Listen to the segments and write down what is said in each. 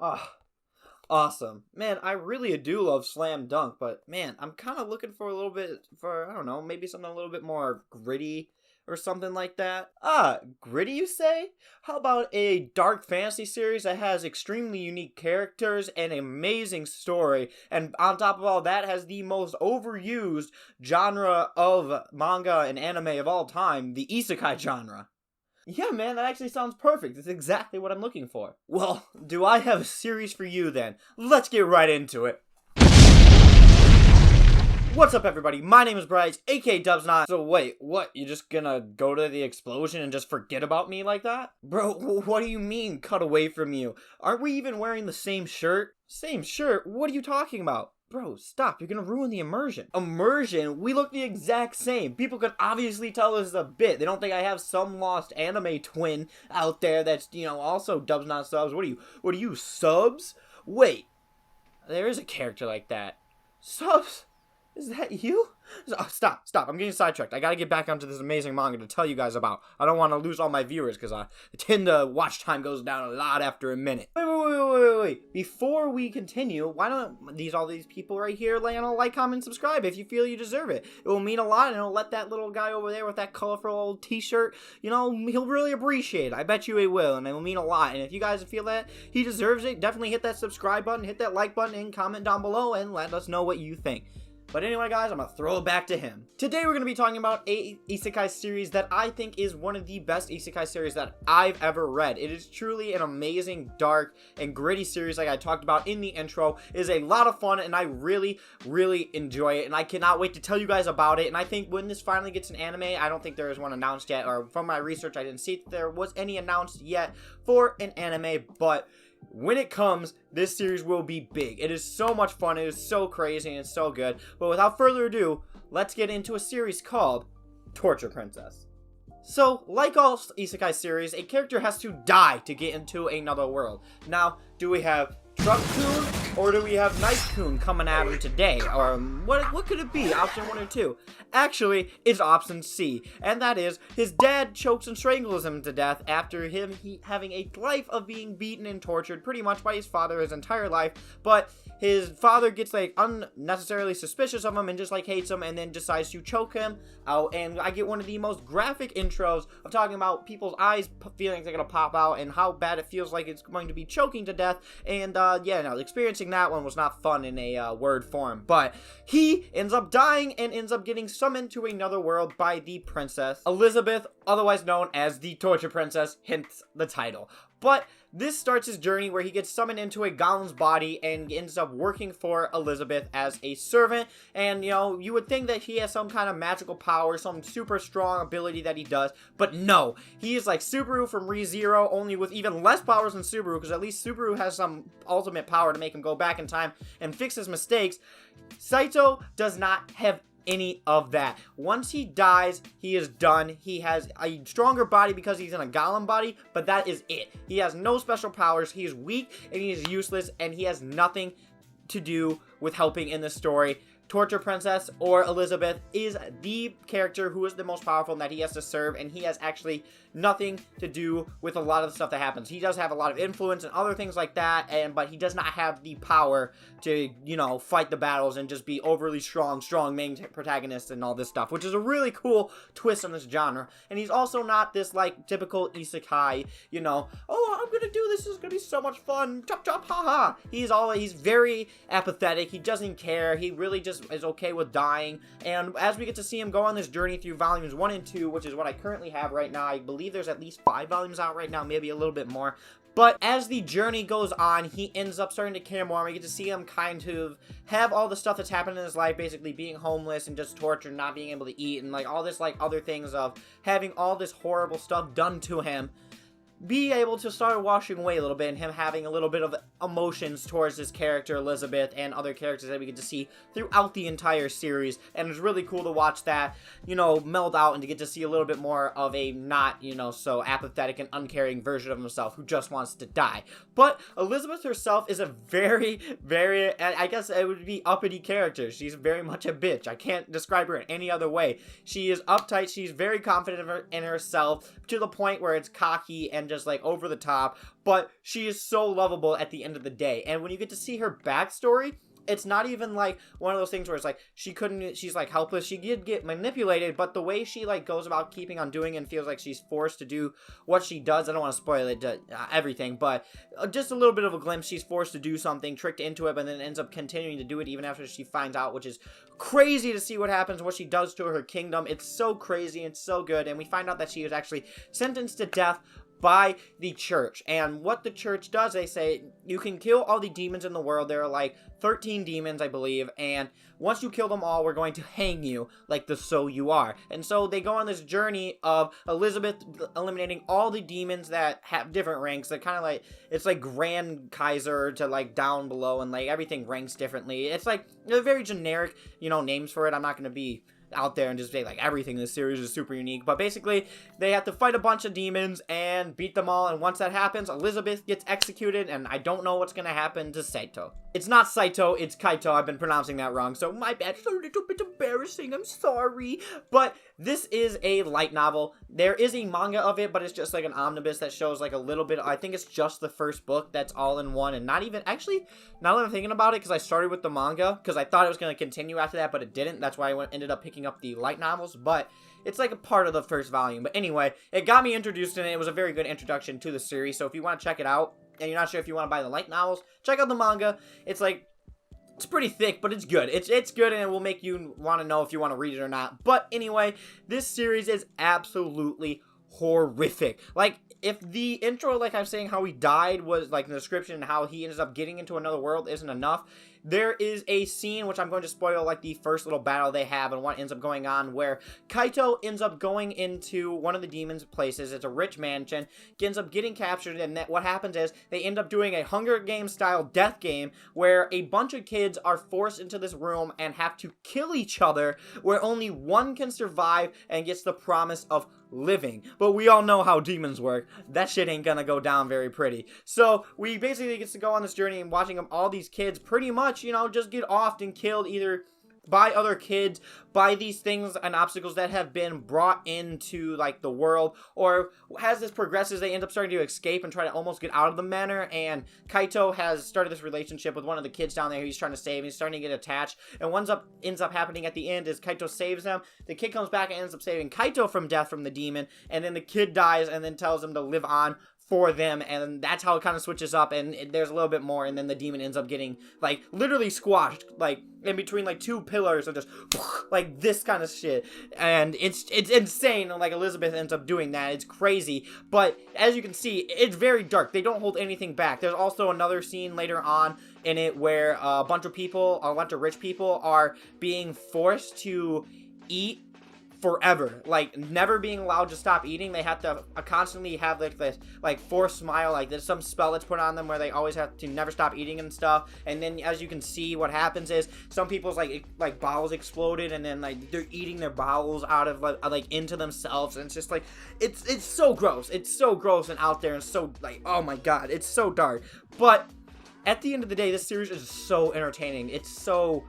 Ah, awesome. Man, I really do love Slam Dunk, but man, I'm kind of looking for a little bit for, I don't know, maybe something a little bit more gritty or something like that. Ah, gritty, you say? How about a dark fantasy series that has extremely unique characters and an amazing story, and on top of all that has the most overused genre of manga and anime of all time, the Isekai genre? Yeah, man, that actually sounds perfect. It's exactly what I'm looking for. Well, do I have a series for you then? Let's get right into it. What's up, everybody? My name is Bryce, aka DubsNot. So wait, what? You just gonna go to the explosion and just forget about me like that? Bro, what do you mean, cut away from you? Aren't we even wearing the same shirt? Same shirt? What are you talking about? Bro, stop. You're gonna ruin the immersion. Immersion? We look the exact same. People could obviously tell this is a bit. They don't think I have some lost anime twin out there that's, also DubsNotSubs. What are you, subs? Wait. There is a character like that. Subs? Is that you? Oh, stop. I'm getting sidetracked. I gotta get back onto this amazing manga to tell you guys about. I don't want to lose all my viewers because I tend to watch time goes down a lot after a minute. Wait. Before we continue, why don't all these people right here like, comment, subscribe if you feel you deserve it. It will mean a lot, and it'll let that little guy over there with that colorful old t-shirt, he'll really appreciate it. I bet you he will, and it will mean a lot. And if you guys feel that he deserves it, definitely hit that subscribe button, hit that like button, and comment down below, and let us know what you think. But anyway, guys, I'm going to throw it back to him. Today, we're going to be talking about a Isekai series that I think is one of the best Isekai series that I've ever read. It is truly an amazing, dark, and gritty series like I talked about in the intro. It is a lot of fun, and I really, really enjoy it, and I cannot wait to tell you guys about it. And I think when this finally gets an anime, I don't think there is one announced yet, or from my research, I didn't see if there was any announced yet for an anime, but when it comes, this series will be big. It is so much fun, it is so crazy, and it's so good. But without further ado, let's get into a series called Torture Princess. So, like all Isekai series, a character has to die to get into another world. Now, do we have Truck-kun, or do we have Knight-kun coming at him today? Or what could it be? Option 1 or 2? Actually, it's option C, and that is his dad chokes and strangles him to death after he having a life of being beaten and tortured pretty much by his father his entire life, but his father gets unnecessarily suspicious of him and just hates him and then decides to choke him out. And I get one of the most graphic intros of talking about people's eyes feeling like they're gonna pop out and how bad it feels like it's going to be choking to death. And experiencing that one was not fun in a word form, but he ends up dying and ends up getting summoned to another world by the princess Elizabeth, otherwise known as the Torture Princess, hence the title. But this starts his journey where he gets summoned into a golem's body and ends up working for Elizabeth as a servant. And, you would think that he has some kind of magical power, some super strong ability that he does. But no, he is like Subaru from ReZero, only with even less powers than Subaru, because at least Subaru has some ultimate power to make him go back in time and fix his mistakes. Saito does not have any of that. Once he dies, he is done. He has a stronger body because he's in a golem body, but that is it. He has no special powers. He is weak and he is useless, and he has nothing to do with helping in the story. Torture Princess, or Elizabeth, is the character who is the most powerful and that he has to serve, and he has actually nothing to do with a lot of the stuff that happens. He does have a lot of influence and other things like that, but he does not have the power to, fight the battles and just be overly strong main protagonist and all this stuff, which is a really cool twist on this genre. And he's also not this, typical Isekai, oh, I'm gonna do this is gonna be so much fun, chop chop, haha. He's very apathetic. He doesn't care. He really just is okay with dying. And as we get to see him go on this journey through volumes 1 and 2, which is what I currently have right now, I believe there's at least 5 volumes out right now, maybe a little bit more. But as the journey goes on, he ends up starting to care more. We get to see him kind of have all the stuff that's happened in his life, basically being homeless and just tortured, not being able to eat, and all this other things of having all this horrible stuff done to him, be able to start washing away a little bit, and him having a little bit of emotions towards his character Elizabeth and other characters that we get to see throughout the entire series. And it's really cool to watch that, meld out, and to get to see a little bit more of a not, so apathetic and uncaring version of himself who just wants to die. But Elizabeth herself is a very, very, I guess it would be uppity character. She's very much a bitch. I can't describe her in any other way. She is uptight. She's very confident in herself to the point where it's cocky and and just like over the top, but she is so lovable at the end of the day. And when you get to see her backstory, it's not even like one of those things where it's like she's like helpless. She did get manipulated, but the way she like goes about keeping on doing it and feels like she's forced to do what she does. I don't want to spoil it, everything, but just a little bit of a glimpse. She's forced to do something, tricked into it, but then ends up continuing to do it even after she finds out, which is crazy to see what happens, what she does to her kingdom. It's so crazy and so good. And we find out that she was actually sentenced to death by the church. And what the church does, they say you can kill all the demons in the world. There are like 13 demons, I believe, and once you kill them all, we're going to hang you like the So You Are. And so they go on this journey of Elizabeth eliminating all the demons that have different ranks. They're kind of like, it's like Grand Kaiser to like down below, and like everything ranks differently. It's like, they're very generic, you know, names for it. I'm not going to be out there and just say like everything in this series is super unique, but basically they have to fight a bunch of demons and beat them all. And once that happens, Elizabeth gets executed, and I don't know what's gonna happen to Saito. It's not Saito, it's Kaito. I've been pronouncing that wrong, so my bad. It's a little bit embarrassing, I'm sorry. But this is a light novel. There is a manga of it, but it's just like an omnibus that shows like a little bit. I think it's just the first book that's all in one, and not even, actually, now that I'm thinking about it, because I started with the manga, because I thought it was going to continue after that, but it didn't. That's why I ended up picking up the light novels, but it's like a part of the first volume. But anyway, it got me introduced in it. It was a very good introduction to the series, so if you want to check it out, and you're not sure if you want to buy the light novels, check out the manga. It's like, it's pretty thick, but it's good. It's good, and it will make you want to know if you want to read it or not. But anyway, this series is absolutely horrific. Like, if the intro, like I'm saying, how he died was like the description and how he ends up getting into another world isn't enough, there is a scene, which I'm going to spoil, like the first little battle they have and what ends up going on, where Kaito ends up going into one of the demons' places. It's a rich mansion. He ends up getting captured, and what happens is they end up doing a Hunger Games style death game where a bunch of kids are forced into this room and have to kill each other, where only one can survive and gets the promise of living. But we all know how demons work. That shit ain't gonna go down very pretty. So we basically get to go on this journey and watching all these kids pretty much, you know, just get offed and killed either by other kids, by these things and obstacles that have been brought into like the world, or as this progresses they end up starting to escape and try to almost get out of the manor. And Kaito has started this relationship with one of the kids down there who he's trying to save. He's starting to get attached, and what ends up happening at the end is Kaito saves them. The kid comes back and ends up saving Kaito from death from the demon, and then the kid dies and then tells him to live on for them, and that's how it kind of switches up, and there's a little bit more, and then the demon ends up getting like literally squashed like in between like two pillars, and just like this kind of shit. And it's insane. Like Elizabeth ends up doing that. It's crazy, but as you can see, it's very dark. They don't hold anything back. There's also another scene later on in it where a bunch of rich people are being forced to eat forever, like never being allowed to stop eating. They have to constantly have like this like forced smile, like there's some spell that's put on them where they always have to never stop eating and stuff. And then as you can see, what happens is some people's like bowels exploded, and then like they're eating their bowels out of like into themselves, and it's just like it's so gross. It's so gross and out there, and so like, oh my god, it's so dark. But at the end of the day, this series is so entertaining. It's so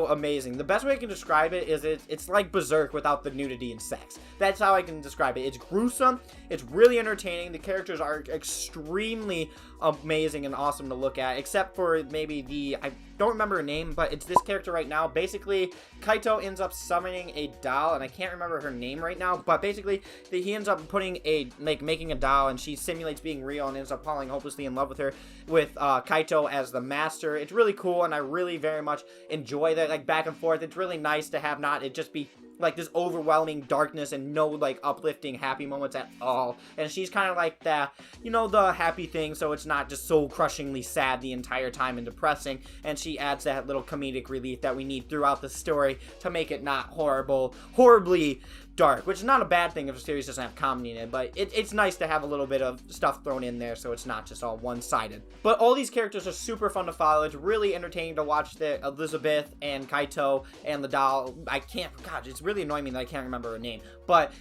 amazing. The best way I can describe it is it's like Berserk without the nudity and sex. That's how I can describe it. It's gruesome. It's really entertaining. The characters are extremely amazing and awesome to look at, except for maybe I don't remember her name, but it's this character right now. Basically, Kaito ends up summoning a doll, and I can't remember her name right now, but basically he ends up making a doll, and she simulates being real and ends up falling hopelessly in love with her, with Kaito as the master. It's really cool, and I really very much enjoy that like back and forth. It's really nice to have not it just be like this overwhelming darkness and no like uplifting happy moments at all. And she's kind of like the, you know, the happy thing, so it's not just so crushingly sad the entire time and depressing. And she adds that little comedic relief that we need throughout the story to make it not horribly dark, which is not a bad thing if a series doesn't have comedy in it, but it's nice to have a little bit of stuff thrown in there so it's not just all one-sided. But all these characters are super fun to follow. It's really entertaining to watch the Elizabeth and Kaito and the doll. It's really annoying me that I can't remember her name, but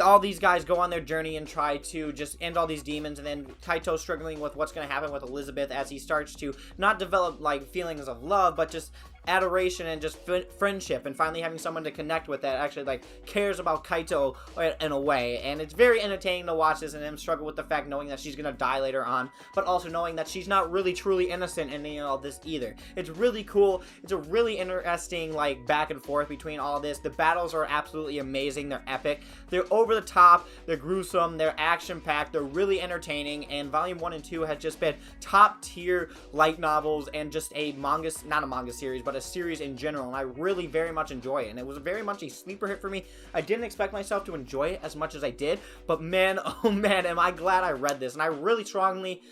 all these guys go on their journey and try to just end all these demons, and then Kaito struggling with what's going to happen with Elizabeth as he starts to not develop like feelings of love, but just adoration and just friendship, and finally having someone to connect with that actually like cares about Kaito in a way. And it's very entertaining to watch this and him struggle with the fact knowing that she's gonna die later on, but also knowing that she's not really truly innocent in any of this either. It's really cool. It's a really interesting like back and forth between all this. The battles are absolutely amazing. They're epic. They're over the top. They're gruesome. They're action packed. They're really entertaining. And volume 1 and 2 has just been top tier light novels and just a manga, not a manga series, but a series in general. And I really very much enjoy it. And it was very much a sleeper hit for me. I didn't expect myself to enjoy it as much as I did, but man, oh man, am I glad I read this. And I really strongly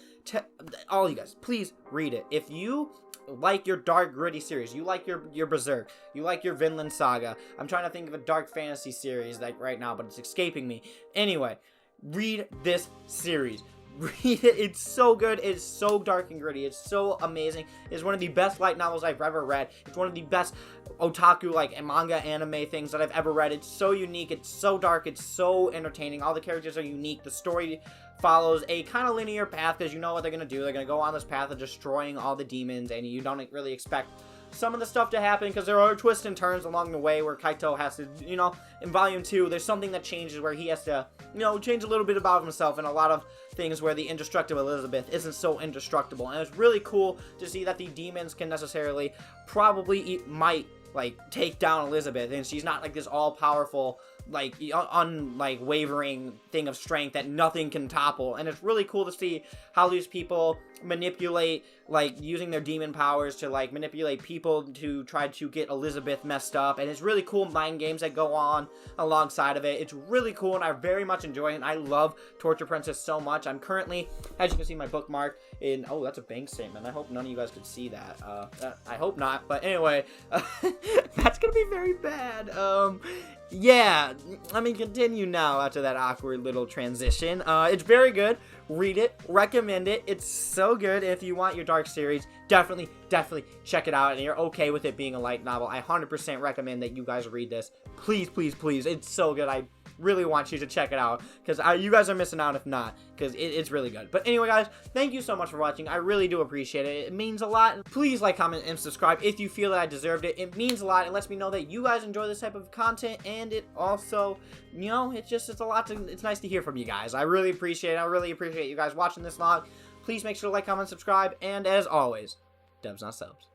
all you guys, please read it. If you like your dark gritty series, you like your Berserk, you like your Vinland Saga, I'm trying to think of a dark fantasy series like right now, but it's escaping me. Anyway, read this series. Read it. It's so good. It's so dark and gritty. It's so amazing. It's one of the best light novels I've ever read. It's one of the best otaku like manga anime things that I've ever read. It's so unique. It's so dark. It's so entertaining. All the characters are unique. The story follows a kind of linear path because you know what they're going to do. They're going to go on this path of destroying all the demons, and you don't really expect some of the stuff to happen because there are twists and turns along the way where Kaito has to, you know, in volume 2 there's something that changes where he has to, you know, change a little bit about himself, and a lot of things where the indestructible Elizabeth isn't so indestructible. And it's really cool to see that the demons can necessarily might like take down Elizabeth, and she's not like this all-powerful like wavering thing of strength that nothing can topple. And it's really cool to see how these people manipulate, like using their demon powers to like manipulate people to try to get Elizabeth messed up. And it's really cool mind games that go on alongside of it. It's really cool and I very much enjoy it. And I love Torture Princess so much. I'm currently, as you can see, my bookmark in, oh, that's a bank statement. I hope none of you guys could see that. I hope not, but anyway, that's gonna be very bad. Yeah, let me continue now after that awkward little transition. It's very good. Read it. Recommend it. It's so good. If you want your dark series, definitely check it out. And you're okay with it being a light novel, I 100% recommend that you guys read this. Please, please, please. It's so good. I really want you to check it out because you guys are missing out if not, because it's really good. But anyway, guys, thank you so much for watching. I really do appreciate it. It means a lot. Please like, comment, and subscribe if you feel that I deserved it. It means a lot. It lets me know that you guys enjoy this type of content, and it also, you know, it's a lot to, it's nice to hear from you guys. I really appreciate it. I really appreciate you guys watching this vlog. Please make sure to like, comment, subscribe, and as always, Dubs not subs.